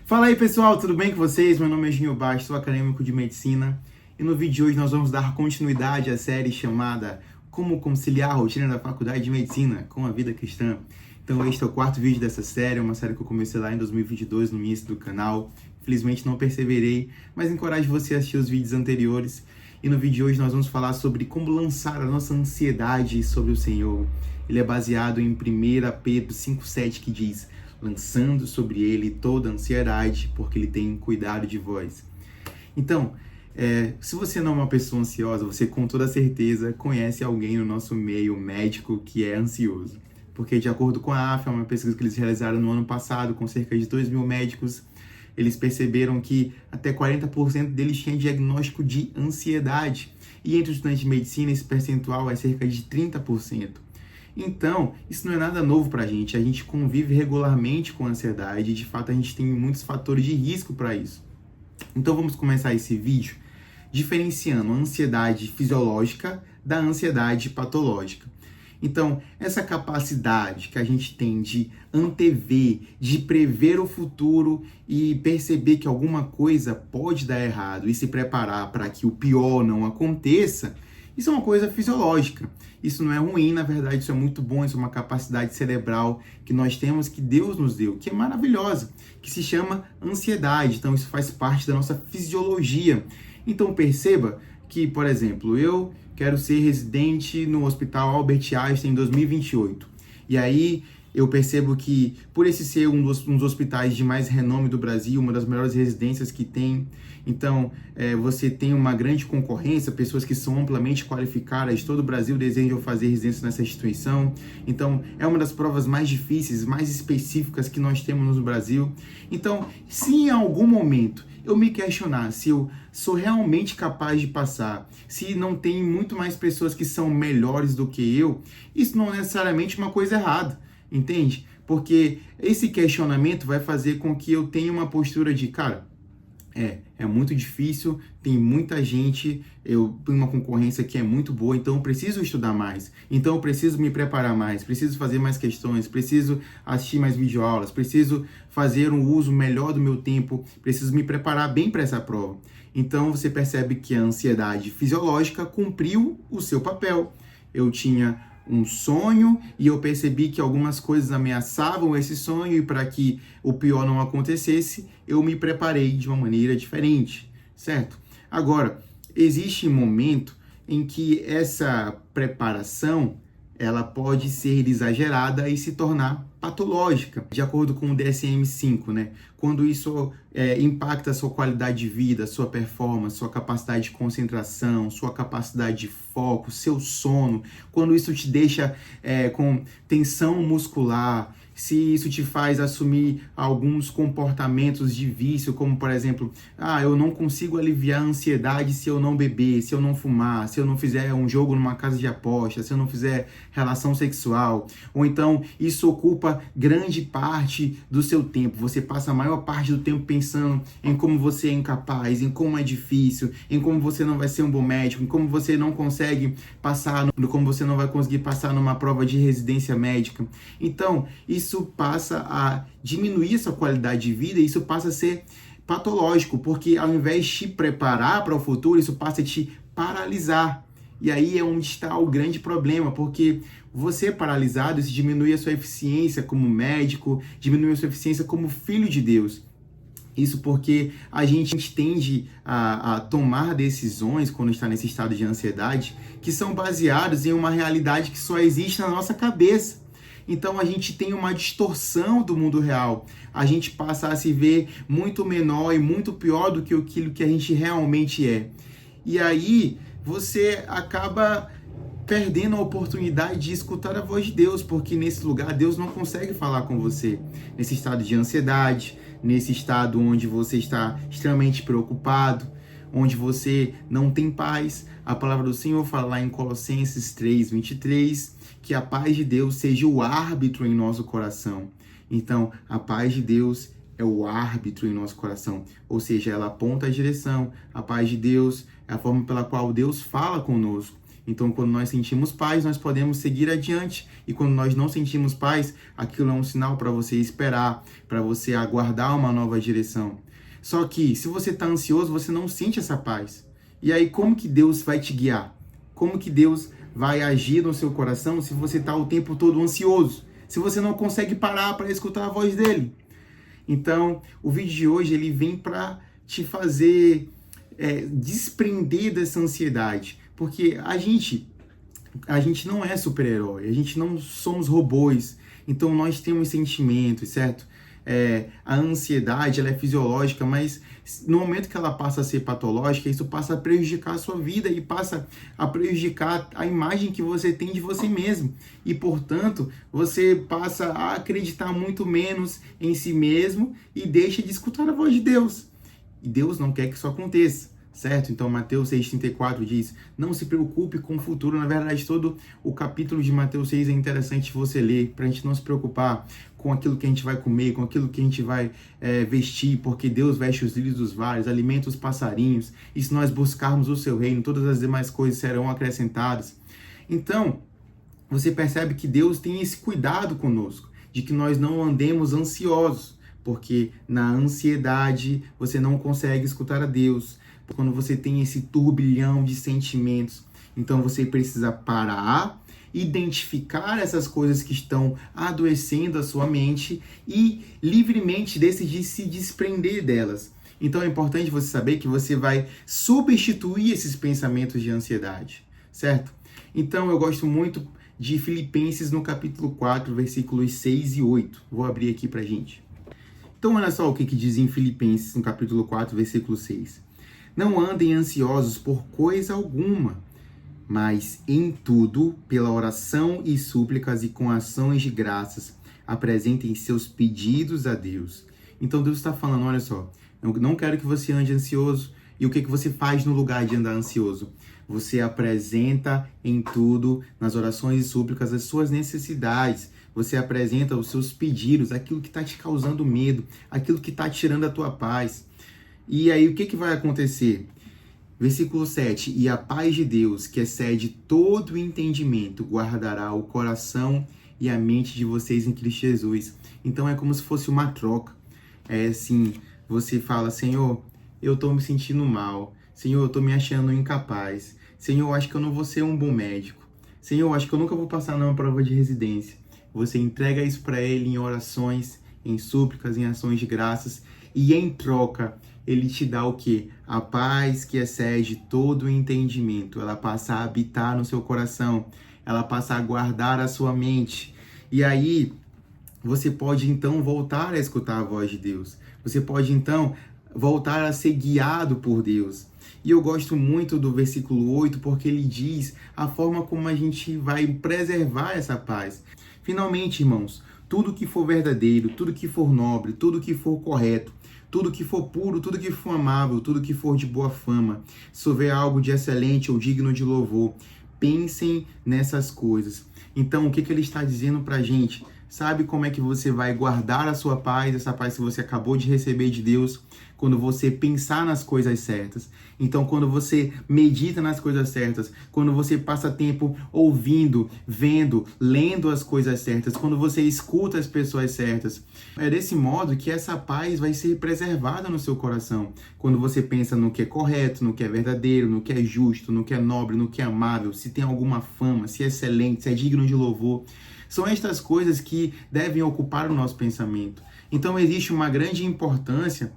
Fala aí pessoal, tudo bem com vocês? Meu nome é Ginho Bastos, sou acadêmico de medicina e no vídeo de hoje nós vamos dar continuidade à série chamada Como Conciliar a Rotina da Faculdade de Medicina com a Vida Cristã. Então este é o quarto vídeo dessa série, uma série que eu comecei lá em 2022 no início do canal. Infelizmente não perseverei, mas encorajo você a assistir os vídeos anteriores. E no vídeo de hoje nós vamos falar sobre como lançar a nossa ansiedade sobre o Senhor. Ele é baseado em 1 Pedro 5,7 que diz: lançando sobre ele toda a ansiedade, porque ele tem cuidado de vós. Então, se você não é uma pessoa ansiosa, você com toda certeza conhece alguém no nosso meio médico que é ansioso. Porque de acordo com a AFA, uma pesquisa que eles realizaram no ano passado com cerca de 2.000 médicos, eles perceberam que até 40% deles tinham diagnóstico de ansiedade. E entre os estudantes de medicina, esse percentual é cerca de 30%. Então, isso não é nada novo para a gente convive regularmente com a ansiedade e, de fato, a gente tem muitos fatores de risco para isso. Então, vamos começar esse vídeo diferenciando a ansiedade fisiológica da ansiedade patológica. Então, essa capacidade que a gente tem de antever, de prever o futuro e perceber que alguma coisa pode dar errado e se preparar para que o pior não aconteça, isso é uma coisa fisiológica. Isso não é ruim, na verdade, isso é muito bom, isso é uma capacidade cerebral que nós temos, que Deus nos deu, que é maravilhosa, que se chama ansiedade. Então, isso faz parte da nossa fisiologia. Então, perceba que, por exemplo, eu quero ser residente no Hospital Albert Einstein em 2028. E aí, eu percebo que, por esse ser um dos hospitais de mais renome do Brasil, uma das melhores residências que tem, então você tem uma grande concorrência, pessoas que são amplamente qualificadas, todo o Brasil desejam fazer residência nessa instituição. Então, é uma das provas mais difíceis, mais específicas que nós temos no Brasil. Então, se em algum momento eu me questionar se eu sou realmente capaz de passar, se não tem muito mais pessoas que são melhores do que eu, isso não é necessariamente uma coisa errada. Entende? Porque esse questionamento vai fazer com que eu tenha uma postura de, cara, é muito difícil, tem muita gente, eu tenho uma concorrência que é muito boa, então eu preciso estudar mais, então eu preciso me preparar mais, preciso fazer mais questões, preciso assistir mais videoaulas, preciso fazer um uso melhor do meu tempo, preciso me preparar bem para essa prova. Então você percebe que a ansiedade fisiológica cumpriu o seu papel. Eu tinha um sonho e eu percebi que algumas coisas ameaçavam esse sonho e para que o pior não acontecesse, eu me preparei de uma maneira diferente, certo? Agora, existe um momento em que essa preparação ela pode ser exagerada e se tornar patológica, de acordo com o DSM-5, né? Quando isso impacta a sua qualidade de vida, sua performance, sua capacidade de concentração, sua capacidade de foco, seu sono, quando isso te deixa com tensão muscular, se isso te faz assumir alguns comportamentos de vício, como por exemplo, eu não consigo aliviar a ansiedade se eu não beber, se eu não fumar, se eu não fizer um jogo numa casa de aposta, se eu não fizer relação sexual, ou então isso ocupa grande parte do seu tempo, você passa a maior parte do tempo pensando em como você é incapaz, em como é difícil, em como você não vai ser um bom médico, em como você não consegue passar, como você não vai conseguir passar numa prova de residência médica. Então, isso passa a diminuir a sua qualidade de vida, isso passa a ser patológico, porque ao invés de te preparar para o futuro, isso passa a te paralisar. E aí é onde está o grande problema, porque você paralisado, isso diminui a sua eficiência como médico, diminui a sua eficiência como filho de Deus. Isso porque a gente tende a tomar decisões quando está nesse estado de ansiedade que são baseadas em uma realidade que só existe na nossa cabeça. Então a gente tem uma distorção do mundo real. A gente passa a se ver muito menor e muito pior do que aquilo que a gente realmente é. E aí você acaba perdendo a oportunidade de escutar a voz de Deus, porque nesse lugar Deus não consegue falar com você. Nesse estado de ansiedade, nesse estado onde você está extremamente preocupado, onde você não tem paz. A palavra do Senhor fala lá em Colossenses 3:23, que a paz de Deus seja o árbitro em nosso coração. Então, a paz de Deus é o árbitro em nosso coração, ou seja, ela aponta a direção. A paz de Deus é a forma pela qual Deus fala conosco. Então, quando nós sentimos paz, nós podemos seguir adiante. E quando nós não sentimos paz, aquilo é um sinal para você esperar, para você aguardar uma nova direção. Só que, se você está ansioso, você não sente essa paz. E aí, como que Deus vai te guiar? Como que Deus vai agir no seu coração se você está o tempo todo ansioso? Se você não consegue parar para escutar a voz dele? Então, o vídeo de hoje ele vem para te fazer desprender dessa ansiedade. Porque a gente não é super-herói, a gente não somos robôs. Então, nós temos sentimentos, certo? A ansiedade ela é fisiológica, mas no momento que ela passa a ser patológica, isso passa a prejudicar a sua vida e passa a prejudicar a imagem que você tem de você mesmo. E, portanto, você passa a acreditar muito menos em si mesmo e deixa de escutar a voz de Deus. E Deus não quer que isso aconteça. Certo? Então, Mateus 6,34 diz, não se preocupe com o futuro. Na verdade, todo o capítulo de Mateus 6 é interessante você ler, para a gente não se preocupar com aquilo que a gente vai comer, com aquilo que a gente vai vestir, porque Deus veste os lírios dos vales, alimenta os passarinhos, e se nós buscarmos o seu reino, todas as demais coisas serão acrescentadas. Então, você percebe que Deus tem esse cuidado conosco, de que nós não andemos ansiosos, porque na ansiedade você não consegue escutar a Deus. Quando você tem esse turbilhão de sentimentos, então você precisa parar, identificar essas coisas que estão adoecendo a sua mente e livremente decidir se desprender delas. Então é importante você saber que você vai substituir esses pensamentos de ansiedade, certo? Então eu gosto muito de Filipenses no capítulo 4, versículos 6 e 8. Vou abrir aqui pra gente. Então olha só o que diz em Filipenses no capítulo 4, versículo 6. Não andem ansiosos por coisa alguma, mas em tudo, pela oração e súplicas e com ações de graças, apresentem seus pedidos a Deus. Então Deus está falando, olha só, eu não quero que você ande ansioso. E o que você faz no lugar de andar ansioso? Você apresenta em tudo, nas orações e súplicas, as suas necessidades. Você apresenta os seus pedidos, aquilo que está te causando medo, aquilo que está tirando a tua paz. E aí, o que vai acontecer? Versículo 7. E a paz de Deus, que excede todo o entendimento, guardará o coração e a mente de vocês em Cristo Jesus. Então, é como se fosse uma troca. É assim, você fala, Senhor, eu estou me sentindo mal. Senhor, eu estou me achando incapaz. Senhor, eu acho que eu não vou ser um bom médico. Senhor, eu acho que eu nunca vou passar numa prova de residência. Você entrega isso para Ele em orações, em súplicas, em ações de graças. E em troca, Ele te dá o quê? A paz que excede todo o entendimento. Ela passa a habitar no seu coração. Ela passa a guardar a sua mente. E aí, você pode então voltar a escutar a voz de Deus. Você pode então voltar a ser guiado por Deus. E eu gosto muito do versículo 8, porque ele diz a forma como a gente vai preservar essa paz. Finalmente, irmãos, tudo que for verdadeiro, tudo que for nobre, tudo que for correto, tudo que for puro, tudo que for amável, tudo que for de boa fama, se houver algo de excelente ou digno de louvor, pensem nessas coisas. Então, o que ele está dizendo pra gente? Sabe como é que você vai guardar a sua paz, essa paz que você acabou de receber de Deus? Quando você pensar nas coisas certas. Então, quando você medita nas coisas certas, quando você passa tempo ouvindo, vendo, lendo as coisas certas, quando você escuta as pessoas certas. É desse modo que essa paz vai ser preservada no seu coração. Quando você pensa no que é correto, no que é verdadeiro, no que é justo, no que é nobre, no que é amável, se tem alguma fama, se é excelente, se é digno de louvor. São estas coisas que devem ocupar o nosso pensamento. Então, existe uma grande importância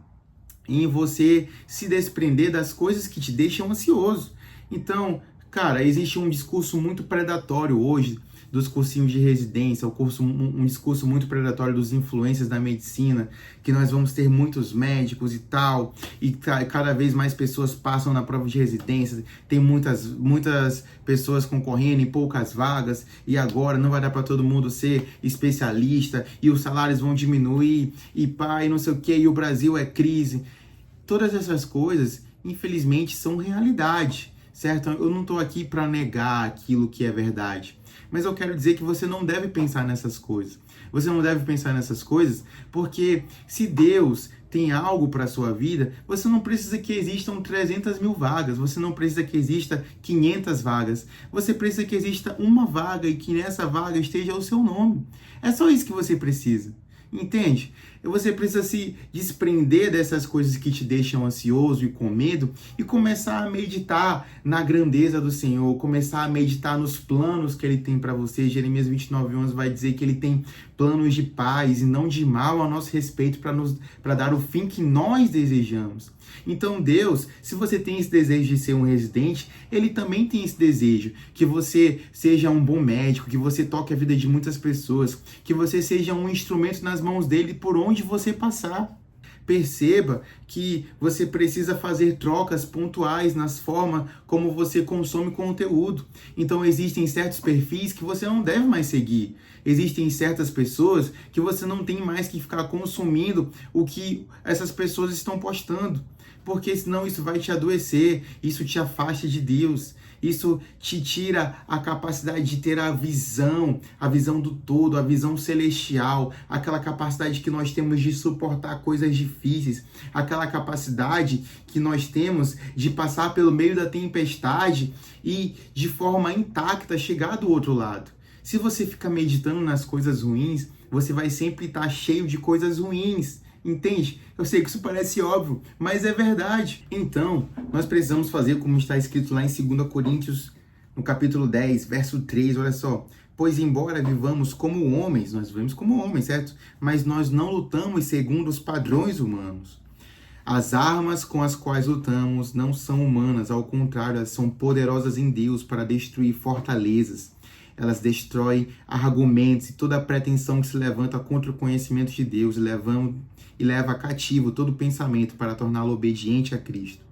em você se desprender das coisas que te deixam ansioso. Então, cara, existe um discurso muito predatório hoje dos cursinhos de residência, um discurso muito predatório dos influencers da medicina, que nós vamos ter muitos médicos e tal, e cada vez mais pessoas passam na prova de residência, tem muitas pessoas concorrendo e poucas vagas, e agora não vai dar para todo mundo ser especialista, e os salários vão diminuir, e pá, e não sei o que, e o Brasil é crise. Todas essas coisas, infelizmente, são realidade, certo? Eu não estou aqui para negar aquilo que é verdade, mas eu quero dizer que você não deve pensar nessas coisas. Você não deve pensar nessas coisas porque se Deus tem algo para a sua vida, você não precisa que existam 300 mil vagas, você não precisa que exista 500 vagas, você precisa que exista uma vaga e que nessa vaga esteja o seu nome. É só isso que você precisa. Entende? Você precisa se desprender dessas coisas que te deixam ansioso e com medo e começar a meditar na grandeza do Senhor, começar a meditar nos planos que Ele tem para você. Jeremias 29:11 vai dizer que Ele tem planos de paz e não de mal a nosso respeito para dar o fim que nós desejamos. Então Deus, se você tem esse desejo de ser um residente, Ele também tem esse desejo, que você seja um bom médico, que você toque a vida de muitas pessoas, que você seja um instrumento nas mãos dele por onde você passar. Perceba que você precisa fazer trocas pontuais nas formas como você consome conteúdo. Então existem certos perfis que você não deve mais seguir. Existem certas pessoas que você não tem mais que ficar consumindo o que essas pessoas estão postando. Porque senão isso vai te adoecer, isso te afasta de Deus. Isso te tira a capacidade de ter a visão do todo, a visão celestial, aquela capacidade que nós temos de suportar coisas difíceis, aquela capacidade que nós temos de passar pelo meio da tempestade e de forma intacta chegar do outro lado. Se você ficar meditando nas coisas ruins, você vai sempre estar cheio de coisas ruins. Entende? Eu sei que isso parece óbvio, mas é verdade. Então, nós precisamos fazer como está escrito lá em 2 Coríntios, no capítulo 10, verso 3, olha só. Pois embora vivamos como homens, nós vivemos como homens, certo? Mas nós não lutamos segundo os padrões humanos. As armas com as quais lutamos não são humanas, ao contrário, elas são poderosas em Deus para destruir fortalezas. Elas destroem argumentos e toda a pretensão que se levanta contra o conhecimento de Deus e leva cativo todo pensamento para torná-lo obediente a Cristo.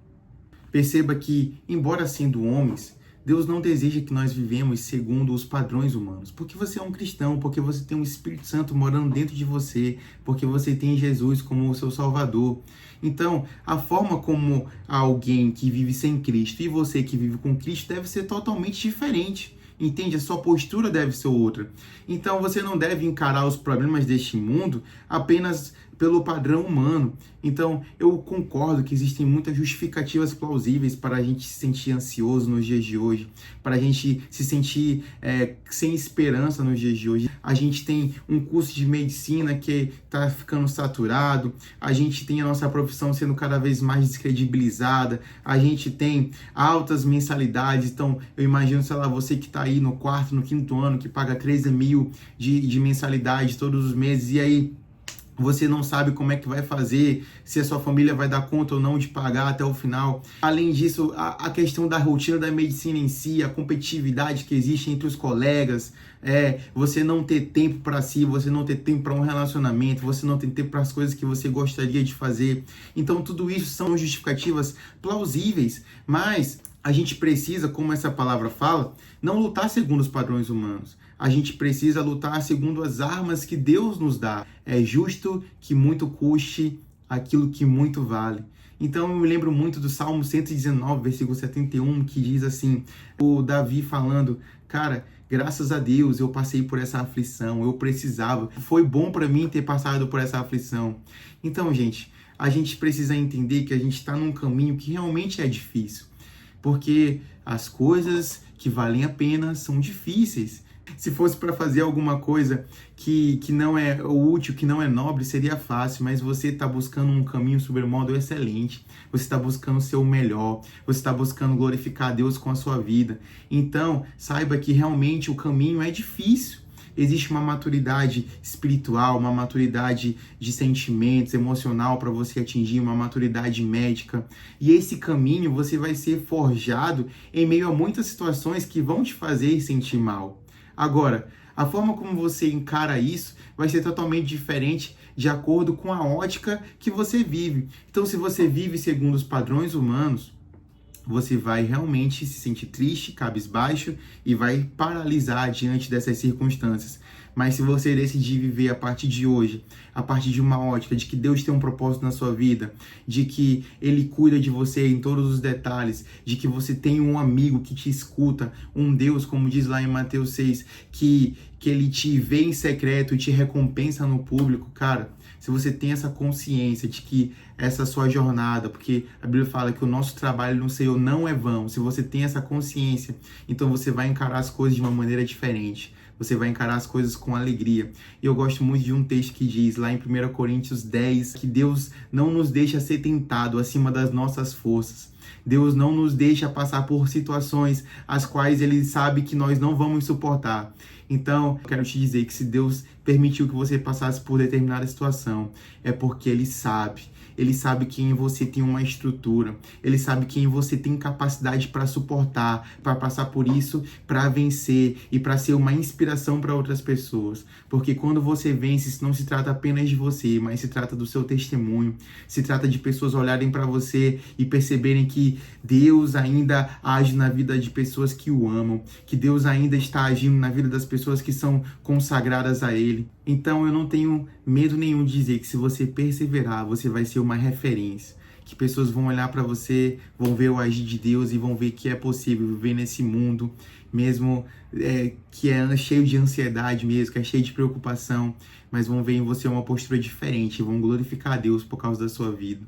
Perceba que, embora sendo homens, Deus não deseja que nós vivemos segundo os padrões humanos. Porque você é um cristão, porque você tem um Espírito Santo morando dentro de você, porque você tem Jesus como o seu Salvador. Então, a forma como alguém que vive sem Cristo e você que vive com Cristo deve ser totalmente diferente. Entende? A sua postura deve ser outra. Então você não deve encarar os problemas deste mundo apenas pelo padrão humano. Então eu concordo que existem muitas justificativas plausíveis para a gente se sentir ansioso nos dias de hoje, para a gente se sentir sem esperança nos dias de hoje. A gente tem um curso de medicina que está ficando saturado, a gente tem a nossa profissão sendo cada vez mais descredibilizada, a gente tem altas mensalidades. Então eu imagino, sei lá, você que está aí no 4º, no 5º ano, que paga 13 mil de mensalidade todos os meses, e aí você não sabe como é que vai fazer, se a sua família vai dar conta ou não de pagar até o final. Além disso, a questão da rotina da medicina em si, a competitividade que existe entre os colegas, você não ter tempo para si, você não ter tempo para um relacionamento, você não ter tempo para as coisas que você gostaria de fazer. Então, tudo isso são justificativas plausíveis, mas a gente precisa, como essa palavra fala, não lutar segundo os padrões humanos. A gente precisa lutar segundo as armas que Deus nos dá. É justo que muito custe aquilo que muito vale. Então eu me lembro muito do Salmo 119, versículo 71, que diz assim, o Davi falando, cara, graças a Deus eu passei por essa aflição, eu precisava, foi bom para mim ter passado por essa aflição. Então, gente, a gente precisa entender que a gente está num caminho que realmente é difícil, porque as coisas que valem a pena são difíceis. Se fosse para fazer alguma coisa que não é útil, que não é nobre, seria fácil, mas você está buscando um caminho sobremodo excelente, você está buscando ser o melhor, você está buscando glorificar a Deus com a sua vida. Então, saiba que realmente o caminho é difícil. Existe uma maturidade espiritual, uma maturidade de sentimentos, emocional para você atingir, uma maturidade médica. E esse caminho você vai ser forjado em meio a muitas situações que vão te fazer sentir mal. Agora, a forma como você encara isso vai ser totalmente diferente de acordo com a ótica que você vive. Então, se você vive segundo os padrões humanos, você vai realmente se sentir triste, cabisbaixo e vai paralisar diante dessas circunstâncias. Mas se você decidir viver a partir de hoje, a partir de uma ótica de que Deus tem um propósito na sua vida, de que Ele cuida de você em todos os detalhes, de que você tem um amigo que te escuta, um Deus, como diz lá em Mateus 6, que Ele te vê em secreto e te recompensa no público, cara, se você tem essa consciência de que essa sua jornada, porque a Bíblia fala que o nosso trabalho no Senhor não é vão, se você tem essa consciência, então você vai encarar as coisas de uma maneira diferente. Você vai encarar as coisas com alegria. E eu gosto muito de um texto que diz, lá em 1 Coríntios 10, que Deus não nos deixa ser tentado acima das nossas forças. Deus não nos deixa passar por situações as quais Ele sabe que nós não vamos suportar. Então, eu quero te dizer que se Deus permitiu que você passasse por determinada situação, é porque Ele sabe. Ele sabe que em você tem uma estrutura. Ele sabe que em você tem capacidade para suportar, para passar por isso, para vencer e para ser uma inspiração para outras pessoas. Porque quando você vence, isso não se trata apenas de você, mas se trata do seu testemunho. Se trata de pessoas olharem para você e perceberem que Deus ainda age na vida de pessoas que o amam, que Deus ainda está agindo na vida das pessoas que são consagradas a Ele. Então eu não tenho medo nenhum de dizer que se você perseverar, você vai ser uma referência. Que pessoas vão olhar para você, vão ver o agir de Deus e vão ver que é possível viver nesse mundo, mesmo que é cheio de ansiedade mesmo, que é cheio de preocupação, mas vão ver em você uma postura diferente, vão glorificar a Deus por causa da sua vida.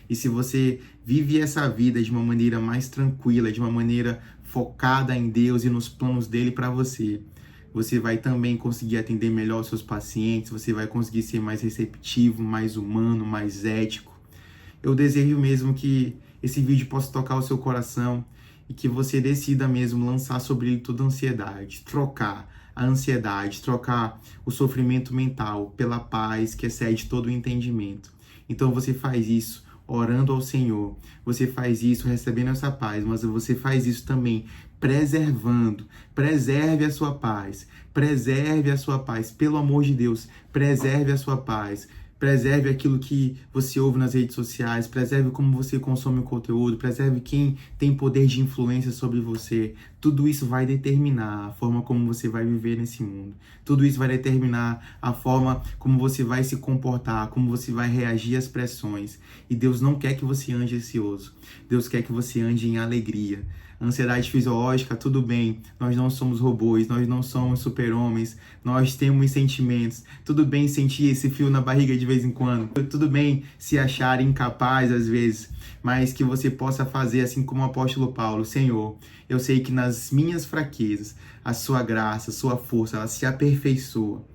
E se você vive essa vida de uma maneira mais tranquila, de uma maneira focada em Deus e nos planos dele para você, você vai também conseguir atender melhor os seus pacientes, você vai conseguir ser mais receptivo, mais humano, mais ético. Eu desejo mesmo que esse vídeo possa tocar o seu coração e que você decida mesmo lançar sobre ele toda a ansiedade, trocar a ansiedade, trocar o sofrimento mental pela paz que excede todo o entendimento. Então você faz isso orando ao Senhor, você faz isso recebendo essa paz, mas você faz isso também preservando. Preserve a sua paz, pelo amor de Deus, preserve a sua paz. Preserve aquilo que você ouve nas redes sociais, preserve como você consome o conteúdo, preserve quem tem poder de influência sobre você. Tudo isso vai determinar a forma como você vai viver nesse mundo. Tudo isso vai determinar a forma como você vai se comportar, como você vai reagir às pressões. E Deus não quer que você ande ansioso. Deus quer que você ande em alegria. Ansiedade fisiológica, tudo bem, nós não somos robôs, nós não somos super-homens, nós temos sentimentos, tudo bem sentir esse frio na barriga de vez em quando, tudo bem se achar incapaz às vezes, mas que você possa fazer assim como o apóstolo Paulo: Senhor, eu sei que nas minhas fraquezas, a sua graça, a sua força, ela se aperfeiçoa.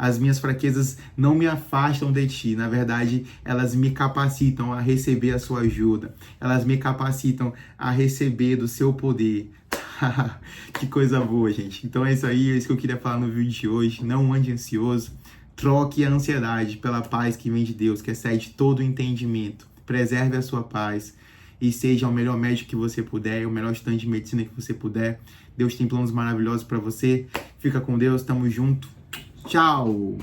As minhas fraquezas não me afastam de ti, na verdade, elas me capacitam a receber a sua ajuda. Elas me capacitam a receber do seu poder. Que coisa boa, gente. Então é isso aí, é isso que eu queria falar no vídeo de hoje. Não ande ansioso. Troque a ansiedade pela paz que vem de Deus, que excede todo o entendimento. Preserve a sua paz e seja o melhor médico que você puder, o melhor estudante de medicina que você puder. Deus tem planos maravilhosos para você. Fica com Deus, tamo junto. Tchau!